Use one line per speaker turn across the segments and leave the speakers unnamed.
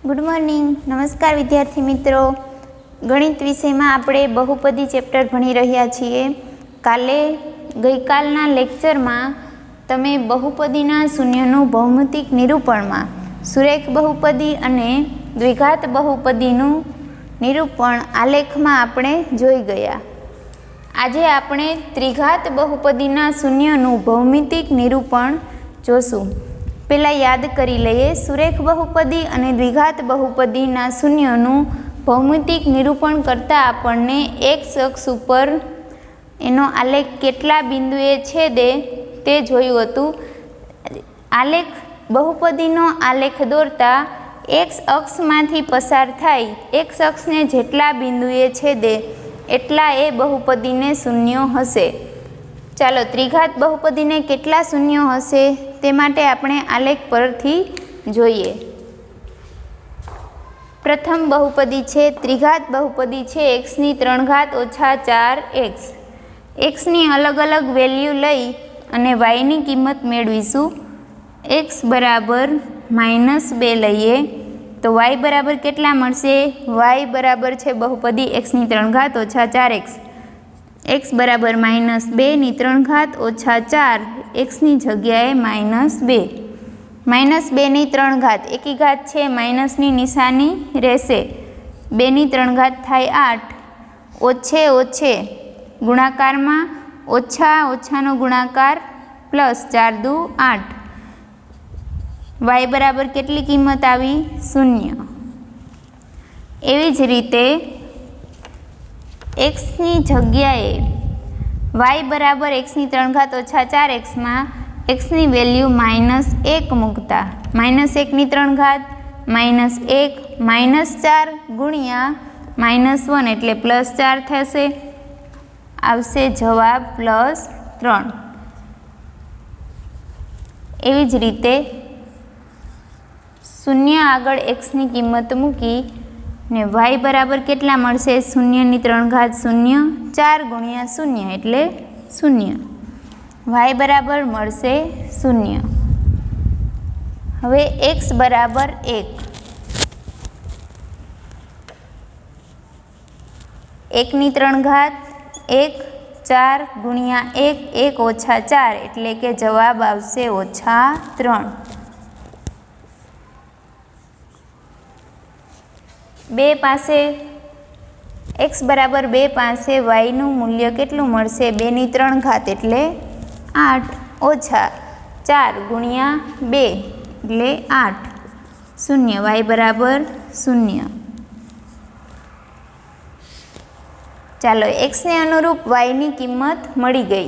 Good morning. नमस्कार विद्यार्थी मित्रों। गणित विषय में आपणे बहुपदी चेप्टर भणी रह्या छीए। काले गईकालना लेक्चर में तमे बहुपदीना शून्यनु भौमितिक निरूपण में सुरेख बहुपदी अने द्विघात बहुपदीनु निरूपण आलेख में आपणे जोई गया। आजे आपणे त्रिघात बहुपदीना शून्यनु भौमितिक निरूपण जोशुं। पहला याद करी लईए, सुरेख बहुपदी अने द्विघात बहुपदीना शून्यनु भौमितिक निरूपण करता आपणने एक्स अक्ष पर एनो आलेख केटला बिंदुए छेदे ते जोयुं हतुं। आलेख बहुपदीनो आलेख दोरता एक्स अक्षमांथी पसार थाय एक्स अक्षने जेटला बिंदुए छेदे एटला ए बहुपदीने शून्यो हशे। चालो त्रिघात बहुपदीने केटला शून्यो हशे ते माटे आपणे आलेख परथी जोईए। प्रथम बहुपदी छे त्रिघात बहुपदी छे एक्स नी 3 घात ओछा 4 एक्स। एक्स नी अलग अलग वेल्यू लई अने वाय नी किंमत मेळवीशुं। एक्स बराबर -2 लईए तो वाय बराबर केटला मळशे। वाय बराबर छे बहुपदी एक्स नी 3 घात ओछा 4 एक्स। एक्स बराबर -2 नी 3 घात ओछा 4 एक्स नी जग्याए -2। -2 नी 3 घात एकी घात छे माइनस नी निशानी रहेशे। 2 नी 3 घात थाय 8। ओछे ओछे गुणाकार में ओछा ओछानो गुणाकार प्लस 4 दू 8। वाय बराबर केटली किंमत आवी 0। एवी ज रीते एक्स नी जग्याए वाय बराबर एक्स नी 3 घात ओछा 4 एक्स में एक्स नी वेल्यू -1 मूकता -1 नी 3 घात -1 -4 गुणिया -1 एटले +4 थशे। आवशे जवाब +3। एवी ज रीते शून्य आगळ एक्स नी किंमत मूकी ने वाय बराबर केटला मळशे। 0 नी 3 घात 0 4 गुणिया 0 एटले 0। वाय बराबर मळशे 0। हवे एक्स बराबर 1। 1 नी 3 घात 1 4 गुणिया 1 1 ओछा 4 एटले के जवाब आवशे -3। 2 पासे एक्स बराबर 2 पासे वाय नु मूल्य केटलुं मळशे। 2 नी 3 घात एटले 8 ओछा 4 गुणिया 2 एटले 8 0। वाय बराबर 0। चालो एक्स ने अनुरूप वाय नी किंमत मळी गई।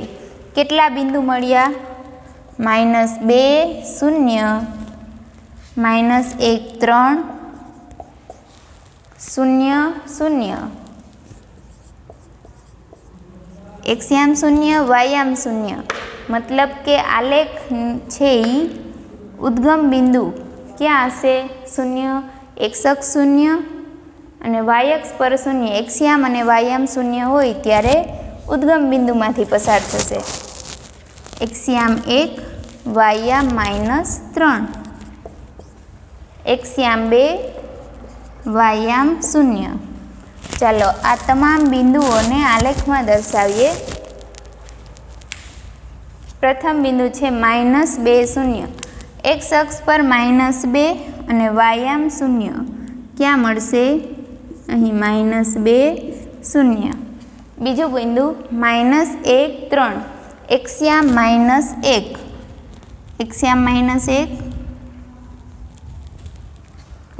केटला बिंदु मळ्या -2 0 -1 3 0 0। एक्सयाम 0 वायाम 0 मतलब के आलेख छे उद्गम बिंदु क्या हशे 0 एक्स अक्ष 0 अने वाय अक्ष पर 0। एक्सयाम अने वायाम 0 होय त्यारे उद्गम बिंदु मांथी पसार थशे। एक्सयाम 1 वायाम -3 एक्सयाम 2 वायाम 0। चलो आ तमाम बिंदुओं ने आलेख में दर्शावीए। प्रथम बिंदु छे -2 0। एक्स अक्ष पर -2 अने वायाम 0 क्या मळशे अहीं -2 0। बीजू बिंदु -1 3 एक्सयाम -1 एक्सयाम -1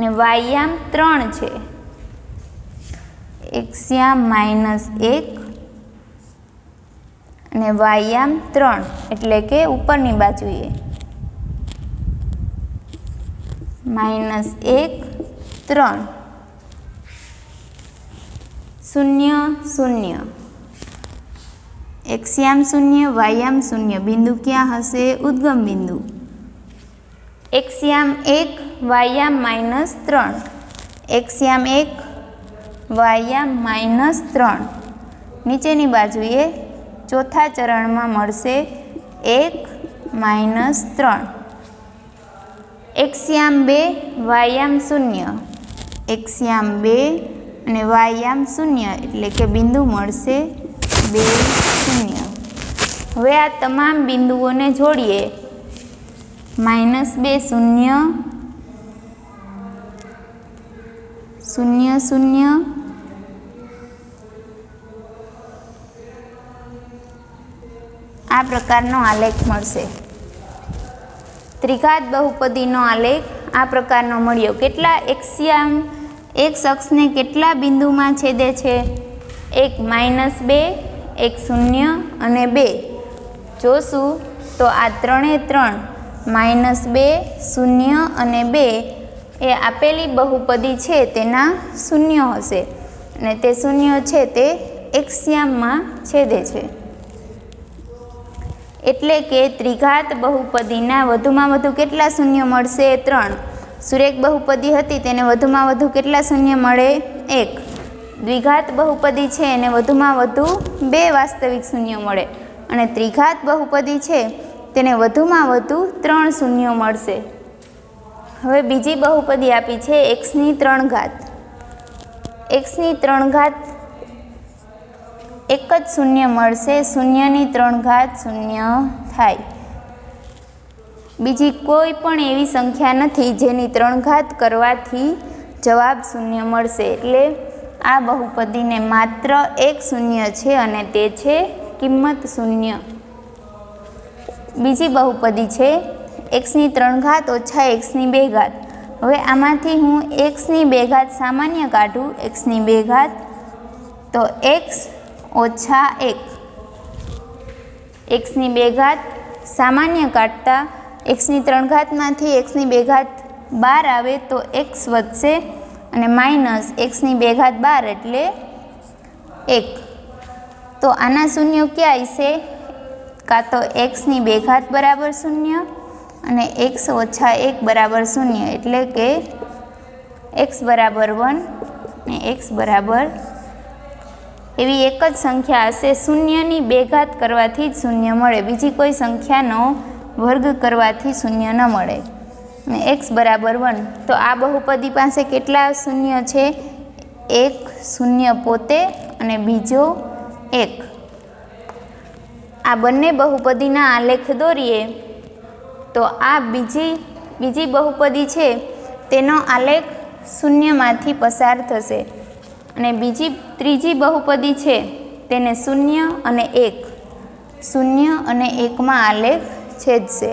ने वायाम 3 छे। एक्सयाम -1 ने वायाम 3 एटले के उपरनी बाजुए -1 3 0 0। एक्सयाम 0 वायाम 0 बिंदु क्या हशे उद्गम बिंदु। एक्सयाम 1 वायाम -3 एक्सयाम 1 वायाम -3 नीचेनी बाजुए चौथा चरण में मळशे 1 -3। एक्सयाम 2 वायाम 0, एक्सयाम 2 અને વાયામ 0 એટલે કે બિંદુ મળશે 2 0। હવે આ તમામ બિંદુઓને જોડીએ, -2 0 0 0 આ પ્રકારનો આલેખ મળશે। ત્રિઘાત બહુપદીનો આલેખ આ પ્રકારનો મળ્યો। કેટલા એક્સિયામ એક અક્ષને કેટલા બિંદુમાં છેદે છે? એક -2, એક 0 અને 2 જોશું તો આ 3 એ 3 -2 0 અને 2 એ આપેલી બહુપદી છે તેના શૂન્ય હશે અને તે શૂન્ય છે તે એક્સિયામમાં છેદે છે। એટલે કે ત્રિઘાત બહુપદીના વધુમાં વધુ કેટલા શૂન્ય મળશે? 3। સુરેખ બહુપદી હતી તેને વધુમાં વધુ કેટલા શૂન્ય મળે? 1। દ્વિઘાત બહુપદી છે એને વધુમાં વધુ 2 વાસ્તવિક શૂન્ય મળે અને ત્રિઘાત બહુપદી છે તેને વધુમાં વધુ 3 શૂન્યો મળશે। હવે બીજી બહુપદી આપી છે x ની 3 ઘાત। x ની 3 ઘાત એક જ શૂન્ય મળશે, 0ની 3 ઘાત 0 થાય। બીજી કોઈ પણ એવી સંખ્યા નથી જેની 3 ઘાત કરવાથી જવાબ શૂન્ય મળશે, એટલે આ બહુપદીને માત્ર એક શૂન્ય છે અને તે છે કિંમત 0। બીજી બહુપદી છે x ની 3 ઘાત ઓછા x ની 2 ઘાત। હવે આમાંથી હું x ની 2 ઘાત સામાન્ય કાઢું, x ની 2 ઘાત તો x ઓછા 1, x ની 2 ઘાત સામાન્ય કાઢતા x ની 3 ઘાતમાંથી x ની 2 ઘાત 12 આવે તો x વધશે અને માઇનસ x ની 2 ઘાત 12 એટલે 1। તો આના શૂન્યો ક્યાં આવશે? કાં તો x ની 2 ઘાત બરાબર 0 અને x ઓછા 1 બરાબર 0, એટલે કે x બરાબર 1 અને x બરાબર એવી એક જ સંખ્યા હશે। શૂન્યની 2 ઘાત કરવાથી જ શૂન્ય મળે, બીજી કોઈ સંખ્યાનો વર્ગ કરવાથી શૂન્ય ન મળે અને x બરાબર 1। તો આ બહુપદી પાસે કેટલા શૂન્ય છે? એક શૂન્ય પોતે અને બીજો 1। આ બંને બહુપદીના આલેખ દોરીએ તો આ બીજી બહુપદી છે તેનો આલેખ શૂન્યમાંથી પસાર થશે અને ત્રીજી બહુપદી છે તેને 0 અને 1માં આલેખ છેદશે।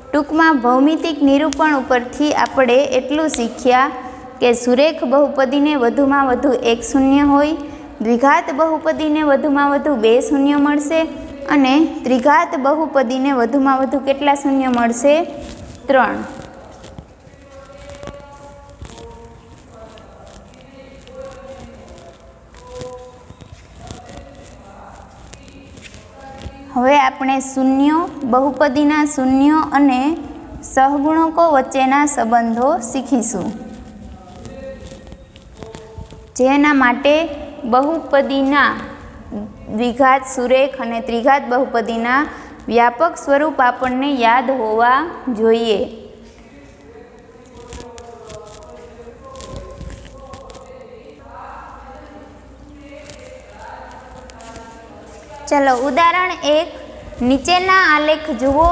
ટૂંકમાં ભૌમિતિક નિરૂપણ ઉપરથી આપણે એટલું શીખ્યા કે સુરેખ બહુપદીને વધુમાં વધુ એક શૂન્ય હોય, દ્વિઘાત બહુપદીને વધુમાં વધુ 2 શૂન્ય મળશે અને ત્રિઘાત બહુપદીને વધુમાં વધુ કેટલા શૂન્ય મળશે? 3। હવે આપણે શૂન્યો, બહુપદીના શૂન્યો અને સહગુણકો વચ્ચેના સંબંધો શીખીશું, જેના માટે બહુપદીના દ્વિઘાત, સુરેખ અને ત્રિઘાત બહુપદીના વ્યાપક સ્વરૂપ આપણને યાદ હોવા જોઈએ। ચલો ઉદાહરણ 1, નીચેના આલેખ જુઓ।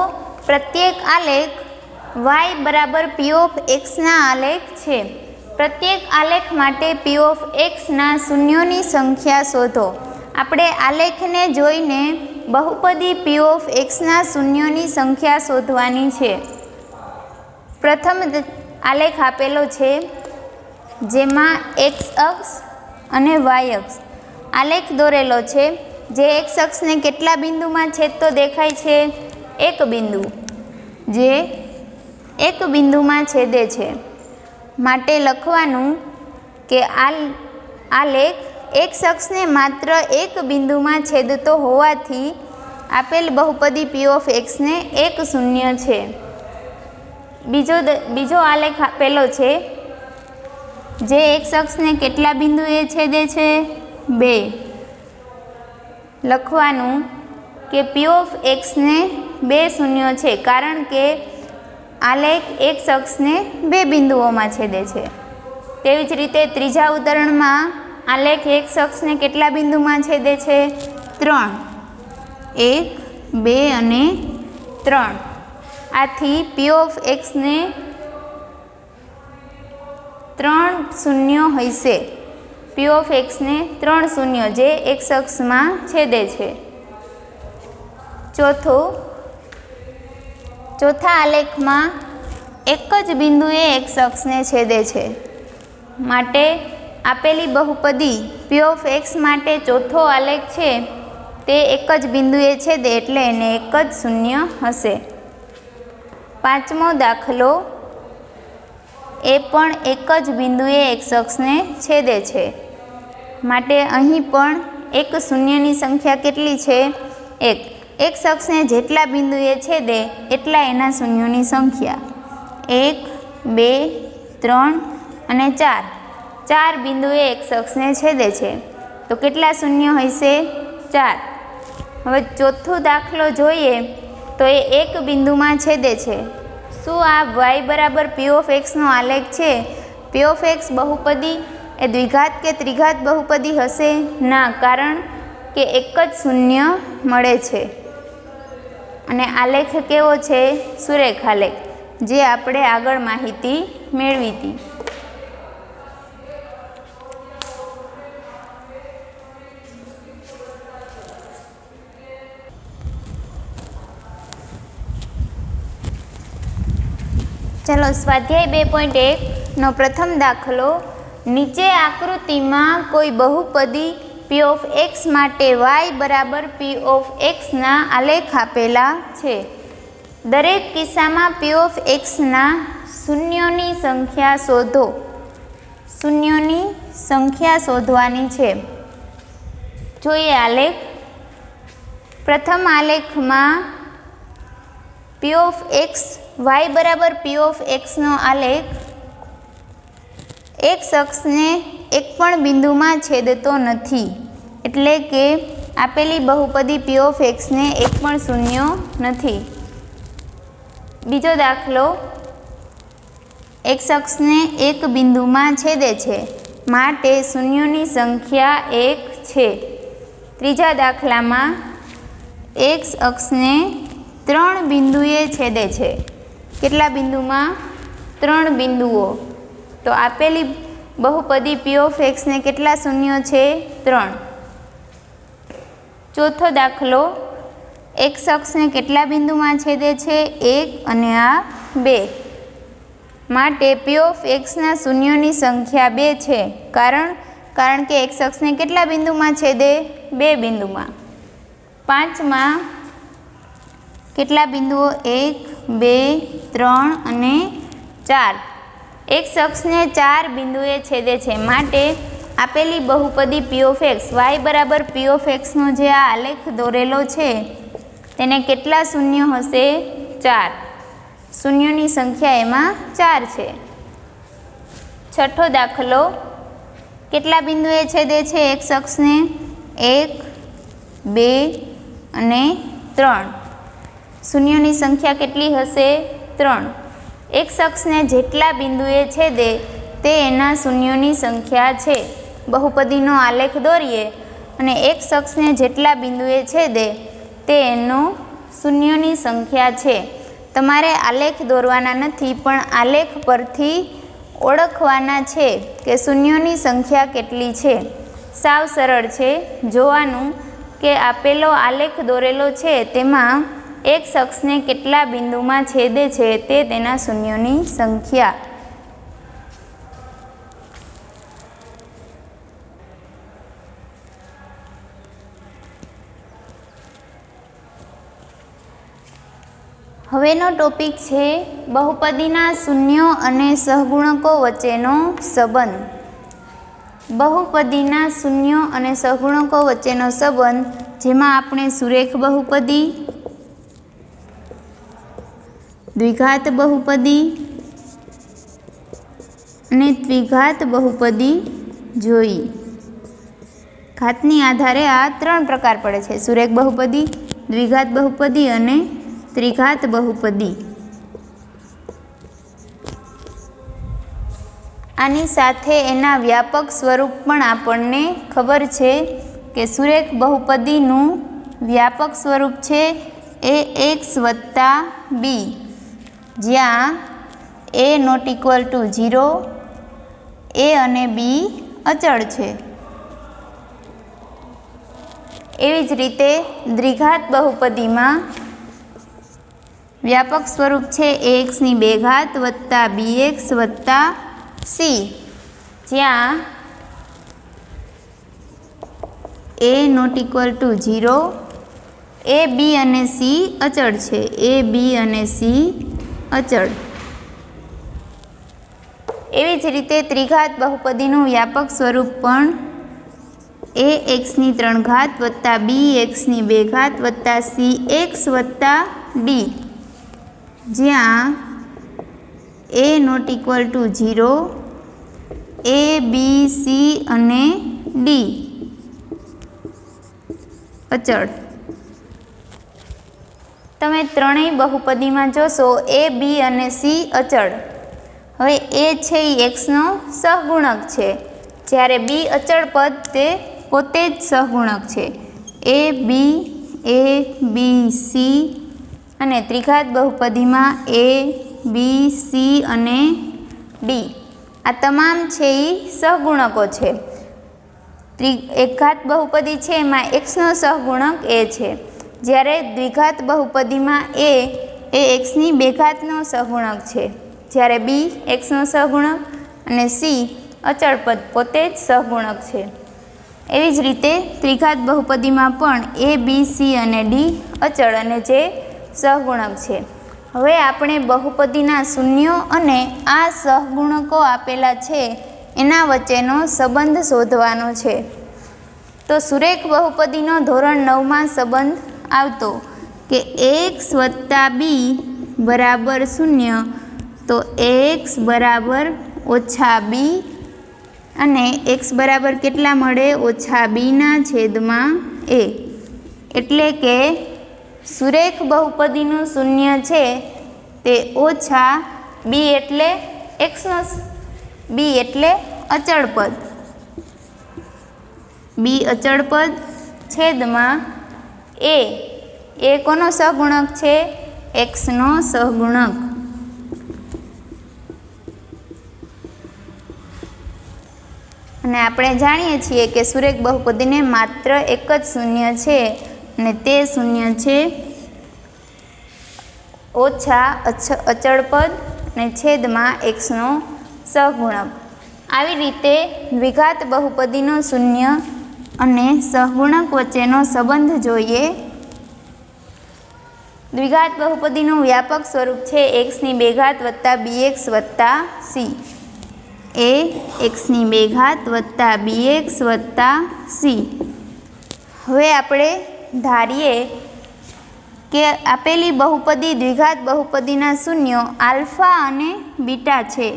પ્રત્યેક આલેખ y બરાબર p ઓફ x ના આલેખ છે। પ્રત્યેક આલેખ માટે p ઓફ x ના શૂન્યોની સંખ્યા શોધો। આપણે આલેખને જોઈને બહુપદી p ઓફ x ના શૂન્યોની સંખ્યા શોધવાની છે। પ્રથમ આલેખ આપેલો છે જેમાં x અક્ષ અને y અક્ષ આલેખ દોરેલો છે, જે x અક્ષને કેટલા બિંદુમાં છેદતો દેખાય છે? એક બિંદુ, જે એક બિંદુમાં છેદે છે। માટે લખવાનું કે આલેખ x અક્ષને માત્ર એક બિંદુમાં છેદતો હોવાથી આપેલ બહુપદી p ઓફ x ને એક શૂન્ય છે। બીજો આલેખ આપેલો છે જે x અક્ષને કેટલા બિંદુએ છેદે છે? 2। લખવાનું કે p ઓફ x ને 2 શૂન્યો છે, કારણ કે આલેખ એક શખ્સને બે બિંદુઓમાં છેદે છે। તેવી જ રીતે ત્રીજા ઉદાહરણમાં આલેખ એક શખ્સને કેટલા બિંદુમાં છેદે છે? 3, 1, 2 અને 3। આથી P ઓફ એક્સને 3 શૂન્યો હશે। P ઓફ એક્સને 3 શૂન્યો જે એક શખ્સમાં છેદે છે। ચોથા આલેખમાં એક જ બિંદુએ એક શખ્સને છેદે છે, માટે આપેલી બહુપદી P ઓફ એક્સ માટે ચોથો આલેખ છે તે એક જ બિંદુએ છેદે એટલે એને એક જ શૂન્ય હશે। પાંચમો દાખલો, એ પણ એક જ બિંદુએ એક શખ્સને છેદે છે, માટે અહીં પણ એક શૂન્યની સંખ્યા કેટલી છે? 1। એક શખ્સને જેટલા બિંદુએ છેદે એટલા એના શૂન્યોની સંખ્યા 1, 2, 3 અને 4। 4 બિંદુએ એક શખ્સને છેદે છે, તો કેટલા શૂન્ય હશે? 4। હવે ચોથો દાખલો જોઈએ તો એ એક બિંદુમાં છેદે છે। શું આ y બરાબર P ઓફ એક્સનો આલેખ છે? P ઓફ એક્સ બહુપદી એ દ્વિઘાત કે ત્રિઘાત બહુપદી હશે? ના, કારણ કે એક જ શૂન્ય મળે છે અને આલેખ કેવો છે? સુરેખાલેખ, જે આપણે આગળ માહિતી મેળવી હતી। ચાલો સ્વાધ્યાય 2.1 પ્રથમ દાખલો, નીચે આકૃતિમાં કોઈ બહુપદી P ઓફ એક્સ માટે y બરાબર P ઓફ એક્સના આલેખ આપેલા છે। દરેક કિસ્સામાં P ઓફ એક્સના શૂન્યોની સંખ્યા શોધો। શૂન્યોની સંખ્યા શોધવાની છે। જોઈએ આલેખ। પ્રથમ આલેખમાં P ઓફ એક્સ y બરાબર P ઓફ એક્સનો આલેખ એક શખ્સને એક પણ બિંદુમાં છેદતો નથી, એટલે કે આપેલી બહુપદી P ઓફ એક્સને એક પણ શૂન્યો નથી। બીજો દાખલો, એક શખ્સને એક બિંદુમાં છેદે છે, માટે શૂન્યોની સંખ્યા 1 છે। ત્રીજા દાખલામાં એક શખ્સને 3 બિંદુએ છેદે છે। કેટલા બિંદુમાં? 3 બિંદુઓ, તો આપેલી બહુપદી P ઓફ એક્સને કેટલા શૂન્યો છે? 3। ચોથો દાખલો, એક શખ્સને કેટલા બિંદુમાં છેદે છે? 1 અને આ 2, માટે P ઓફ એક્સના શૂન્યોની સંખ્યા 2 છે, કારણ કે એક શખ્સને કેટલા બિંદુમાં છેદે? 2 બિંદુમાં। પાંચમાં કેટલા બિંદુઓ? 1, 2, 3 અને 4। એક શખ્સને 4 બિંદુએ છેદે છે, માટે આપેલી બહુપદી P ઓફ એક્સ y બરાબર P ઓફ એક્સનો જે આ આલેખ દોરેલો છે તેને કેટલા શૂન્ય હશે? 4। શૂન્યોની સંખ્યા એમાં 4 છે। છઠ્ઠો દાખલો, કેટલા બિંદુએ છેદે છે એક શખ્સને? 1, 2 અને 3। શૂન્યોની સંખ્યા કેટલી હશે? 3। એક શખ્સને જેટલા બિંદુએ છેદે તે એના શૂન્યોની સંખ્યા છે। બહુપદીનો આલેખ દોરીએ અને એક શખ્સને જેટલા બિંદુએ છેદે તે એનો શૂન્યોની સંખ્યા છે। તમારે આલેખ દોરવાના નથી, પણ આલેખ પરથી ઓળખવાના છે કે શૂન્યોની સંખ્યા કેટલી છે। સાવ સરળ છે। જોવાનું કે આપેલો આલેખ દોરેલો છે તેમાં એક શખ્સને કેટલા બિંદુમાં છેદે છે તે તેના શૂન્યોની સંખ્યા। હવેનો ટોપિક છે બહુપદીના શૂન્યો અને સહગુણકો વચ્ચેનો સંબંધ। બહુપદીના શૂન્યો અને સહગુણકો વચ્ચેનો સંબંધ, જેમાં આપણે સુરેખ બહુપદી, દ્વિઘાત બહુપદી અને દ્વિઘાત બહુપદી જોઈ। ઘાતની આધારે આ 3 પ્રકાર પડે છે: સુરેખ બહુપદી, દ્વિઘાત બહુપદી અને ત્રિઘાત બહુપદી। આની સાથે એના વ્યાપક સ્વરૂપ પણ આપણને ખબર છે કે સુરેખ બહુપદીનું વ્યાપક સ્વરૂપ છે એ એક્સ વત્તા બી, જ્યાં એ નોટ ઇક્વલ ટુ 0, એ અને બી અચળ છે. એવી જ રીતે દ્વિઘાત બહુપદીમાં વ્યાપક સ્વરૂપ છે એક્સની 2 ઘાત વત્તા બીએક્સ વત્તા સી, જ્યાં a not equal to 0, a બી અને સી અચળ છે, એ બી અને સી અચળ. એવી જ રીતે ત્રિઘાત બહુપદીનું વ્યાપક સ્વરૂપ પણ એ એક્સની 3 ઘાત વત્તા બી એક્સની 2 ઘાત વત્તા સી એક્સ વત્તા ડી, જ્યાં a not equal to 0, a b c અને ડી અચળ. તમે ત્રણેય બહુપદીમાં જોશો એ બી અને સી અચળ. હવે એ છે એ એક્સનો સહગુણક છે, જ્યારે બી અચળ પદ તે પોતે જ સહગુણક છે. એ બી સી અને ત્રિઘાત બહુપદીમાં એ બી સી અને ડી આ તમામ છે એ સહગુણકો છે. એકઘાત બહુપદી છે એમાં એક્સનો સહગુણક એ છે, જ્યારે દ્વિઘાત બહુપદીમાં એ એક્સની 2 ઘાતનો સહગુણક છે, જ્યારે બી એક્સનો સહગુણક અને સી અચળ પદ પોતે જ સહગુણક છે. એવી જ રીતે ત્રિઘાત બહુપદીમાં પણ એ બી સી અને ડી અચળ અને જે સહગુણક છે. હવે આપણે બહુપદીના શૂન્યો અને આ સહગુણકો આપેલા છે એના વચ્ચેનો સંબંધ શોધવાનો છે. તો સુરેખ બહુપદીનો ધોરણ 9માં સંબંધ આવતો કે એક્સ વત્તા બી બરાબર 0, તો એક્સ બરાબર ઓછા બી અને એક્સ બરાબર કેટલા મળે? ઓછા બીના છેદમાં એ. એટલે કે સુરેખ બહુપદીનું શૂન્ય છે તે ઓછા બી એટલે એક્સનો, બી એટલે અચળ પદ, બી અચળ પદ છેદમાં એ કોનો સહગુણક છે? એક્સનો સહગુણક. અને આપણે જાણીએ છીએ કે સુરેખ બહુપદીને માત્ર એક જ શૂન્ય છે અને તે શૂન્ય છે ઓછા અચળ પદ અને છેદમાં એક્સનો સહગુણક. આવી રીતે દ્વિઘાત બહુપદીનો શૂન્ય અને સહગુણક વચ્ચેનો સંબંધ જોઈએ. દ્વિઘાત બહુપદીનું વ્યાપક સ્વરૂપ છે એક્સની 2 ઘાત વત્તા બીએક્સ વત્તા સી. એ એક્સની 2 ઘાત વત્તા બીએક્સ વત્તા સી. હવે આપણે ધારીએ કે આપેલી બહુપદી દ્વિઘાત બહુપદીના શૂન્યો આલ્ફા અને બીટા છે.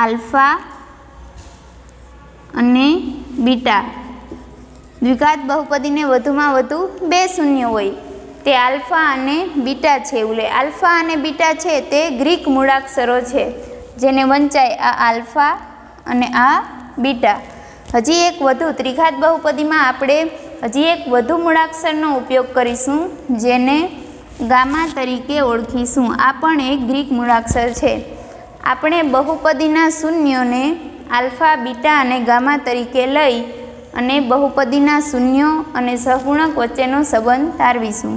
આલ્ફા અને બીટા. દ્વિઘાત બહુપદીને વધુમાં વધુ 2 શૂન્ય હોય, તે આલ્ફા અને બીટા છે. એવું લે આલ્ફા અને બીટા છે તે ગ્રીક મૂળાક્ષરો છે જેને વંચાય આ આલ્ફા અને આ બીટા. હજી એક વધુ ત્રિઘાત બહુપદીમાં આપણે હજી એક વધુ મૂળાક્ષરનો ઉપયોગ કરીશું જેને ગામા તરીકે ઓળખીશું. આ પણ એક ગ્રીક મૂળાક્ષર છે. આપણે બહુપદીના શૂન્યોને આલ્ફા, બીટા અને ગામા તરીકે લઈ અને બહુપદીના શૂન્યો અને સહગુણક વચ્ચેનો સંબંધ તારવીશું.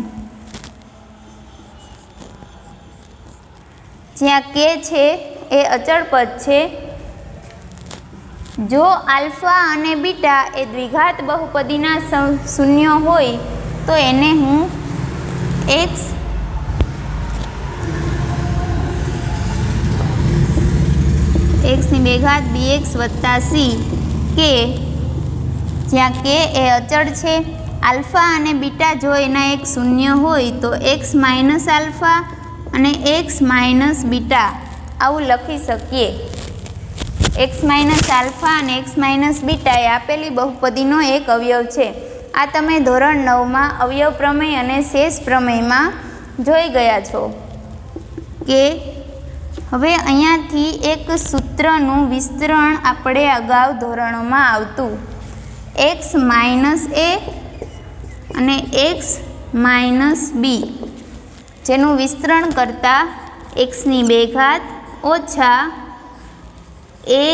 જ્યાં કે છે એ અચળ પદ છે. જો આલ્ફા અને બીટા એ દ્વિઘાત બહુપદીના શૂન્યો હોય તો એને હું એક્સ એક્સની 2 ઘાત બીએક્સ વત્તા સી કે, જ્યાં કે એ અચળ છે. આલ્ફા અને બીટા જો એના એક શૂન્ય હોય તો એક્સ માઇનસ આલ્ફા અને એક્સ માઇનસ બીટા આવું લખી શકીએ. એક્સ માઇનસ આલ્ફા અને એક્સ માઇનસ બીટા એ આપેલી બહુપદીનો એક અવયવ છે. આ તમે ધોરણ 9માં અવયવ પ્રમેય અને શેષ પ્રમેયમાં જોઈ ગયા છો કે હવે અહીંયાથી એક સૂત્રનું વિસ્તરણ આપણે અગાઉ ધોરણોમાં આવતું, x માઇનસ a અને x માઇનસ b, જેનું વિસ્તરણ કરતાં xની 2 ઘાત ઓછા a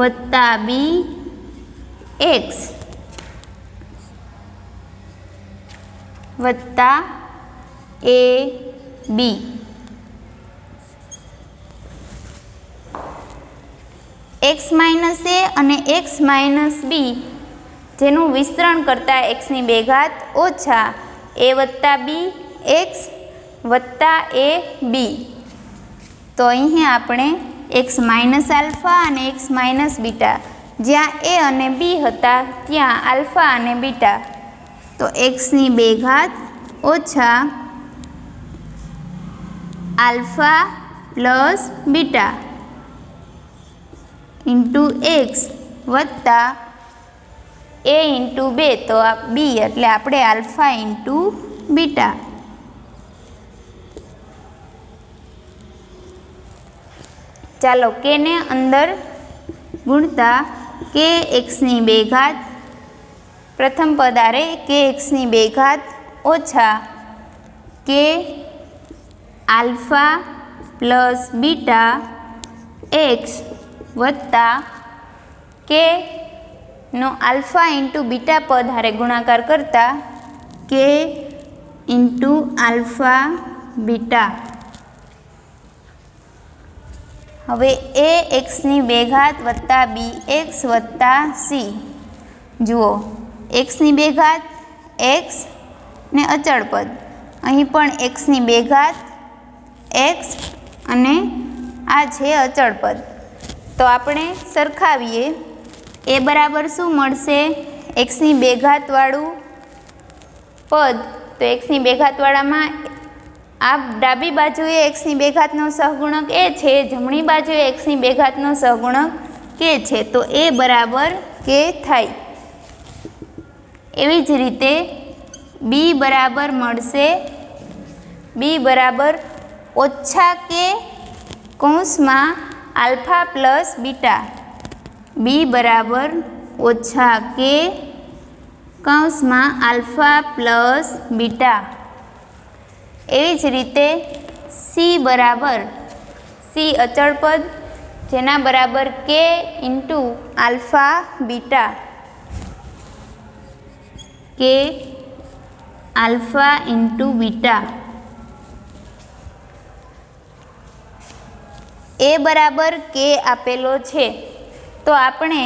વત્તા b x વત્તા a b. x minus a અને x માઇનસ b, જેનું વિસ્તરણ કરતાં xની 2 ઘાત ઓછા a વત્તા b x વત્તા a b. તો અહીં આપણે x માઇનસ આલ્ફા અને x માઇનસ બીટા, જ્યાં a અને b હતા ત્યાં આલ્ફા અને બીટા, તો xની 2 ઘાત ઓછા alpha plus beta into x વત્તા a ઇન્ટુ 2, તો આ b એટલે આપણે આલ્ફા ઇન્ટુ બીટા. ચાલો કે ને અંદર ગુણતા કે xની 2 ઘાત, પ્રથમ પદ આરે કે xની 2 ઘાત ઓછા કે આલ્ફા પ્લસ બીટા x વત્તા કે નો આલ્ફા ઇન્ટુ બીટા પદ હારે ગુણાકાર કરતા કે ઇન્ટુ આલ્ફા બીટા. હવે a xની 2 ઘાત વત્તા b x વત્તા c. જુઓ, xની 2 ઘાત x ને અચળ પદ, અહીં પણ xની 2 ઘાત x અને આ છે અચળ પદ. તો આપણે સરખાવીએ, એ બરાબર શું મળશે? xની 2 ઘાત વાળું પદ, તો xની 2 ઘાત વાળામાં આ ડાબી બાજુએ xની 2 ઘાતનો સહગુણક a છે, જમણી બાજુએ xની 2 ઘાતનો સહગુણક k છે, તો a બરાબર k થાય. એવી જ રીતે b બરાબર મળશે, b બરાબર ઓછા કે કૌંસમાં આલ્ફા પ્લસ બીટા, b બરાબર ઓછા કે કૌંસમાં આલ્ફા પ્લસ બીટા. એવી જ રીતે c બરાબર, c અચળ પદ જેના બરાબર k ઇન્ટુ આલ્ફા બીટા, કે આલ્ફા ઇન્ટુ બીટા. a બરાબર k આપેલો છે, તો આપણે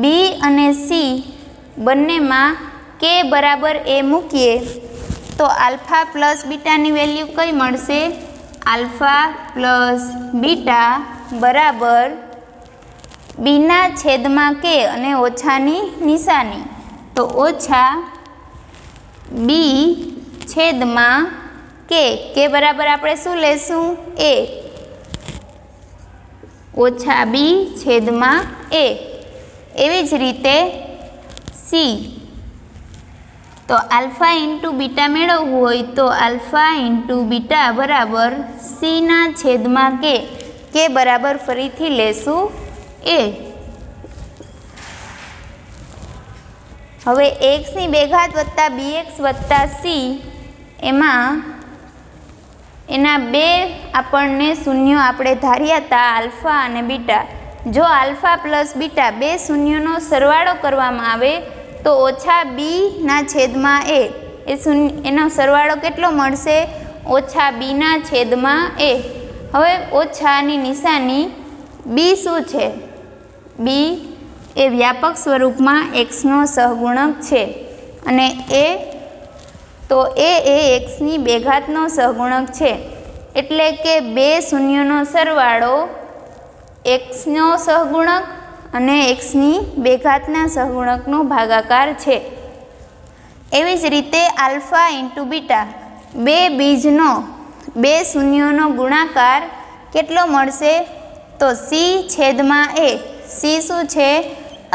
b અને c બંનેમાં k બરાબર a મૂકીએ તો આલ્ફા પ્લસ બીટાની વેલ્યુ કઈ મળશે? આલ્ફા પ્લસ બીટા બરાબર બીના છેદમાં કે અને ઓછાની નિશાની, તો ઓછા બી છેદમાં કે બરાબર આપણે શું લેશું? a, ઓછા બી છેદમાં a. એવી જ રીતે સી, તો આલ્ફા ઇન્ટુ બીટા મેળવવું હોય તો આલ્ફા ઇન્ટુ બીટા બરાબર સીના છેદમાં કે બરાબર ફરીથી લેશું a. હવે xની 2 ઘાત વત્તા bx વત્તા c, એમાં એના 2 આપણને શૂન્યો આપણે ધાર્યા હતા, આલ્ફા અને બીટા. જો આલ્ફા પ્લસ બીટા 2 શૂન્યોનો સરવાળો કરવામાં આવે તો ઓછા બીના છેદમાં a, એનો સરવાળો કેટલો મળશે? ઓછા બીના છેદમાં a. હવે ઓછાની નિશાની બી શું છે? બી એ વ્યાપક સ્વરૂપમાં xનો સહગુણક છે અને a તો એ xની 2 ઘાતનો સહગુણક છે, એટલે કે 2 શૂન્યોનો સરવાળો xનો સહગુણક અને xની 2 ઘાતના સહગુણકનો ભાગાકાર છે. એવી જ રીતે આલ્ફા ઇન્ટુ બીટા, 2 બીજનો 2 શૂન્યોનો ગુણાકાર કેટલો મળશે? તો સી છેદમાં a. સી શું છે?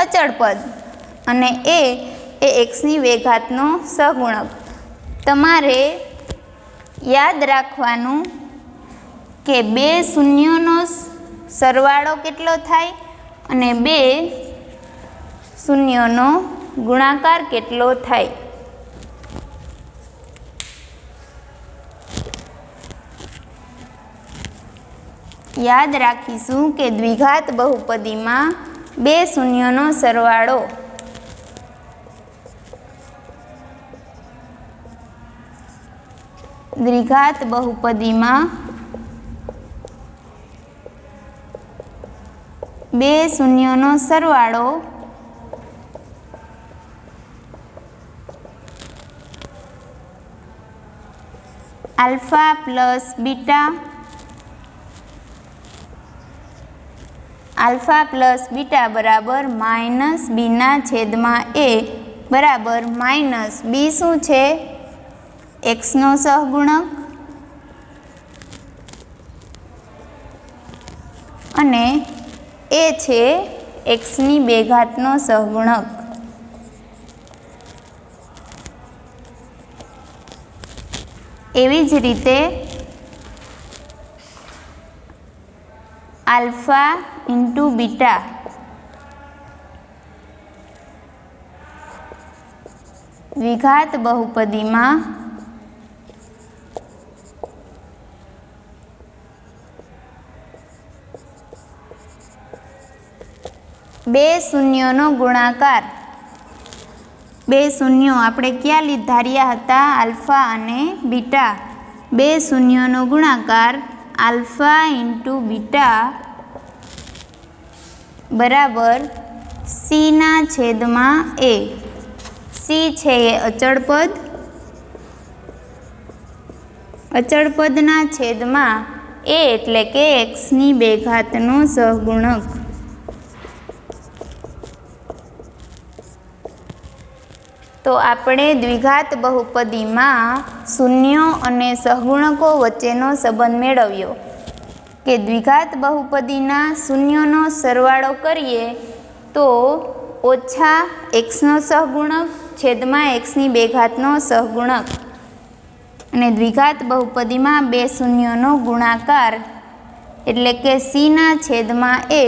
અચળ પદ અને એ xની 2 ઘાતનો સહગુણક. તમારે યાદ રાખવાનું કે બે શૂન્યોનો સરવાળો કેટલો થાય અને બે શૂન્યોનો ગુણાકાર કેટલો થાય. યાદ રાખીશું કે દ્વિઘાત બહુપદીમાં બે શૂન્યોનો સરવાળો દ્વિઘાત બહુપદીમાં બે શૂન્યોનો સરવાળો આલ્ફા પ્લસ બીટા બરાબર માઇનસ બીના છેદમાં એ બરાબર માઇનસ બી શું છે? એક્સનો સહગુણક અને એ છે એક્સની બે ઘાતનો સહગુણક. એવી જ રીતે આલ્ફા ઇન્ટુ બીટા દ્વિઘાત બહુપદીમાં બે શૂન્યોનો ગુણાકાર. બે શૂન્યો આપણે ક્યાં ધાર્યા હતા? આલ્ફા અને બીટા. બે શૂન્યોનો ગુણાકાર આલ્ફા ઇન્ટુ બીટા બરાબર સીના છેદમાં એ. સી છે એ અચળ પદ, અચળ પદના છેદમાં એ એટલે કે એક્સની બે ઘાતનો સહગુણક. તો આપણે દ્વિઘાત બહુપદીમાં શૂન્યો અને સહગુણકો વચ્ચેનો સંબંધ મેળવ્યો કે દ્વિઘાત બહુપદીના શૂન્યોનો સરવાળો કરીએ તો ઓછા એક્સનો સહગુણક છેદમાં એક્સની બે ઘાતનો સહગુણક, અને દ્વિઘાત બહુપદીમાં બે શૂન્યોનો ગુણાકાર એટલે કે સીના છેદમાં એ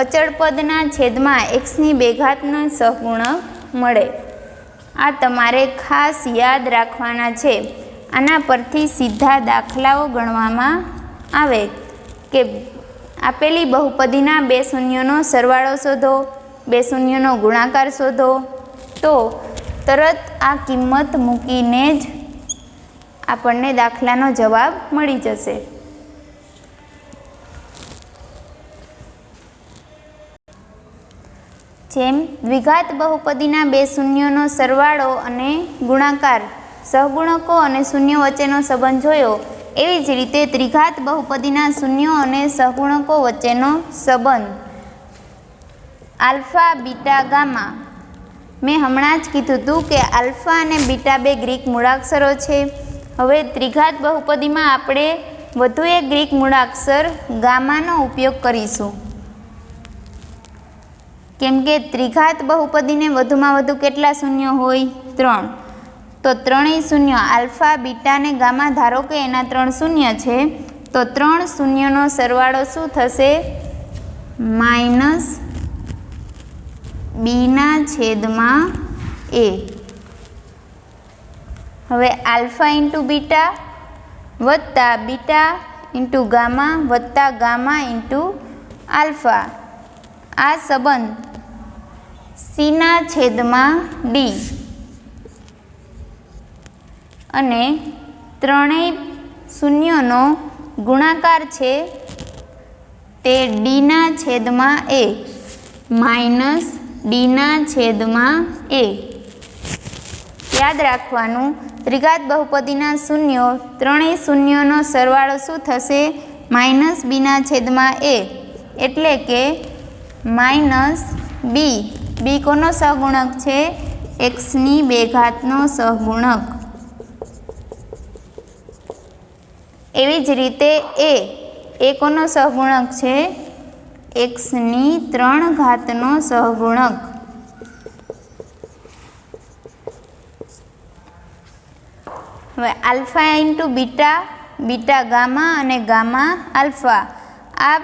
અચળ પદના છેદમાં એક્સની બે ઘાતનો સહગુણક મળે. આ તમારે ખાસ યાદ રાખવાના છે. આના પરથી સીધા દાખલાઓ ગણવામાં આવે કે આપેલી બહુપદીના બે શૂન્યોનો સરવાળો શોધો, બે શૂન્યોનો ગુણાકાર શોધો, તો તરત આ કિંમત મૂકીને જ આપણને દાખલાનો જવાબ મળી જશે. જેમ દ્વિઘાત બહુપદીના બે શૂન્યોનો સરવાળો અને ગુણાકાર સહગુણકો અને શૂન્યો વચ્ચેનો સંબંધ જોયો, એવી જ રીતે ત્રિઘાત બહુપદીના શૂન્યો અને સહગુણકો વચ્ચેનો સંબંધ આલ્ફા બીટા ગામા. મેં હમણાં જ કીધું હતું કે આલ્ફા અને બીટા બે ગ્રીક મૂળાક્ષરો છે. હવે ત્રિઘાત બહુપદીમાં આપણે વધુ એક ગ્રીક મૂળાક્ષર ગામાનો ઉપયોગ કરીશું, કેમ કે ત્રિઘાત બહુપદીને વધુમાં વધુ કેટલા શૂન્ય હોય? 3. તો ત્રણેય શૂન્ય આલ્ફા બીટા અને ગામા ધારો કે એના 3 શૂન્ય છે, તો 3 શૂન્યનો સરવાળો શું થશે? માઇનસ બીના છેદમાં એ. હવે આલ્ફા ઇન્ટુ બીટા વત્તા બીટા ઇન્ટુ ગામા વત્તા ગામા ઇન્ટુ આલ્ફા, આ સંબંધ સીના છેદમાં ડી અને ત્રણેય શૂન્યોનો ગુણાકાર છે તે ડીના છેદમાં એ માઇનસ ડીના છેદમાં એ. યાદ રાખવાનું, ત્રિઘાત બહુપદીના શૂન્યો ત્રણેય શૂન્યોનો સરવાળો શું થશે? માઇનસ બીના છેદમાં એ, એટલે કે માઇનસ બી. બી કોનો સહગુણક છે? એક્સની બે ઘાતનો સહગુણક. એવી જ રીતે એ કોનો સહગુણક છે? એક્સની 3 ઘાતનો સહગુણક. હવે alpha into beta beta gamma અને ગામા આલ્ફા આ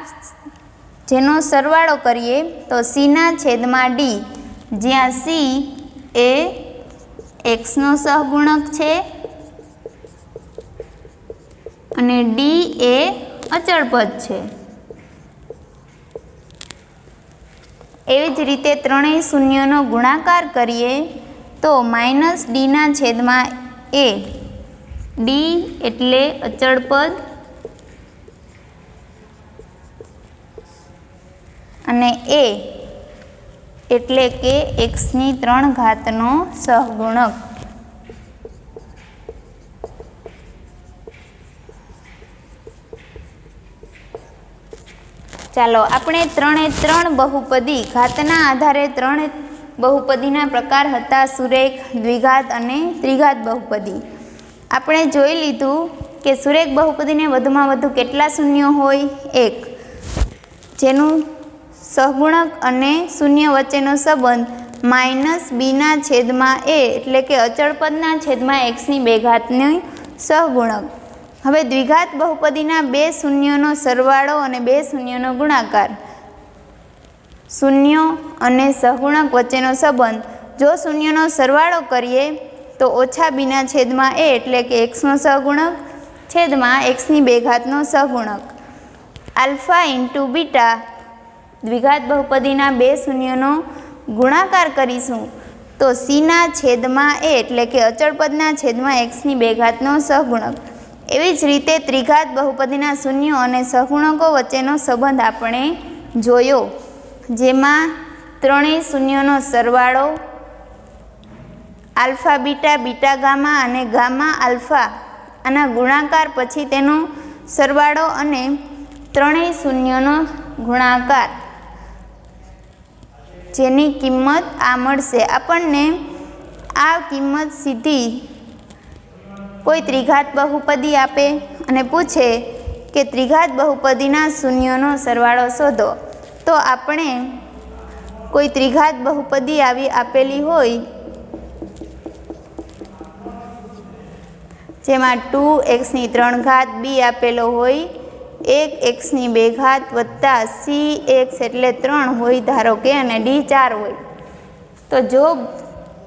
જેનો સરવાળો કરીએ તો સીના છેદમાં ડી, જ્યાં સી એ એક્સનો સહગુણક છે અને ડી એ અચળ પદ છે. એવી જ રીતે ત્રણેય શૂન્યનો ગુણાકાર કરીએ તો માઇનસ ડીના છેદમાં એ, ડી એટલે અચળ પદ અને એ એટલે કે એક્સની 3 ઘાતનો સહગુણક. ચાલો આપણે 3 બહુપદી ઘાતના આધારે 3 બહુપદીના પ્રકાર હતા સુરેખ, દ્વિઘાત અને ત્રિઘાત બહુપદી. આપણે જોઈ લીધું કે સુરેખ બહુપદીને વધુમાં વધુ કેટલા શૂન્યો હોય? 1, જેનું સહગુણક અને શૂન્ય વચ્ચેનો સંબંધ માઇનસ બીના છેદમાં એ એટલે કે અચળ પદના છેદમાં એક્સની 2 ઘાતનો સહગુણક. હવે દ્વિઘાત બહુપદીના 2 શૂન્યોનો સરવાળો અને 2 શૂન્યોનો ગુણાકાર. શૂન્યો અને સહગુણક વચ્ચેનો સંબંધ, જો શૂન્યનો સરવાળો કરીએ તો ઓછા બીના છેદમાં એ એટલે કે એક્સનો સહગુણક છેદમાં એક્સની 2 ઘાતનો સહગુણક. આલ્ફા ઇન્ટુ બીટા દ્વિઘાત બહુપદીના 2 શૂન્યોનો ગુણાકાર કરીશું તો સીના છેદમાં એ એટલે કે અચળ પદના છેદમાં એક્સની 2 ઘાતનો સહગુણક. એવી જ રીતે ત્રિઘાત બહુપદીના શૂન્યો અને સહગુણકો વચ્ચેનો સંબંધ આપણે જોયો, જેમાં ત્રણેય શૂન્યોનો સરવાળો, આલ્ફા બીટા, બીટા ગામા અને ગામા આલ્ફા આના ગુણાકાર પછી તેનો સરવાળો અને ત્રણેય શૂન્યોનો ગુણાકાર, જેની કિંમત આ મળશે. આપણને આ કિંમત સીધી કોઈ ત્રિઘાત બહુપદી આપે અને પૂછે કે ત્રિઘાત બહુપદીના શૂન્યોનો સરવાળો શોધો, તો આપણે કોઈ ત્રિઘાત બહુપદી આવી આપેલી હોય જેમાં 2 3 ઘાત બી આપેલો હોય, 1 2 ઘાત વત્તા સી એક્સ એટલે 3 હોય ધારો કે, અને ડી 4 હોય, તો જો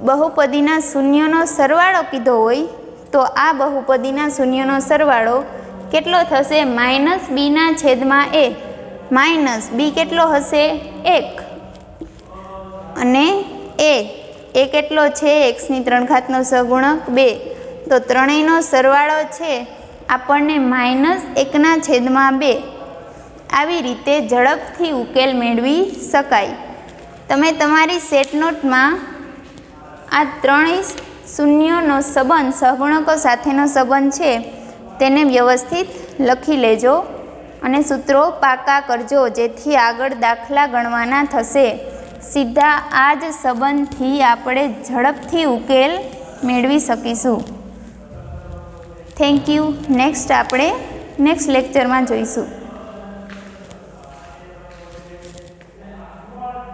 બહુપદીના શૂન્યોનો સરવાળો કીધો હોય તો આ બહુપદીના શૂન્યોનો સરવાળો કેટલો થશે? માઇનસ બીના છેદમાં એ, માઇનસ બી કેટલો હશે? 1 અને એ કેટલો છે? એક્સની 3 ઘાતનો સહગુણક 2, તો ત્રણેયનો સરવાળો છે આપણને -1/2. આવી રીતે ઝડપથી ઉકેલ મેળવી શકાય. તમે તમારી સેટ નોટમાં આ ત્રણેય શૂન્યોનો સંબંધ, સહગુણકો સાથેનો સંબંધ છે તેને વ્યવસ્થિત લખી લેજો અને સૂત્રો પાકા કરજો, જેથી આગળ દાખલા ગણવાના થશે. સીધા આ જ સંબંધથી આપણે ઝડપથી ઉકેલ મેળવી શકીશું. Thank you. આપણે નેક્સ્ટ લેક્ચરમાં જોઈશું.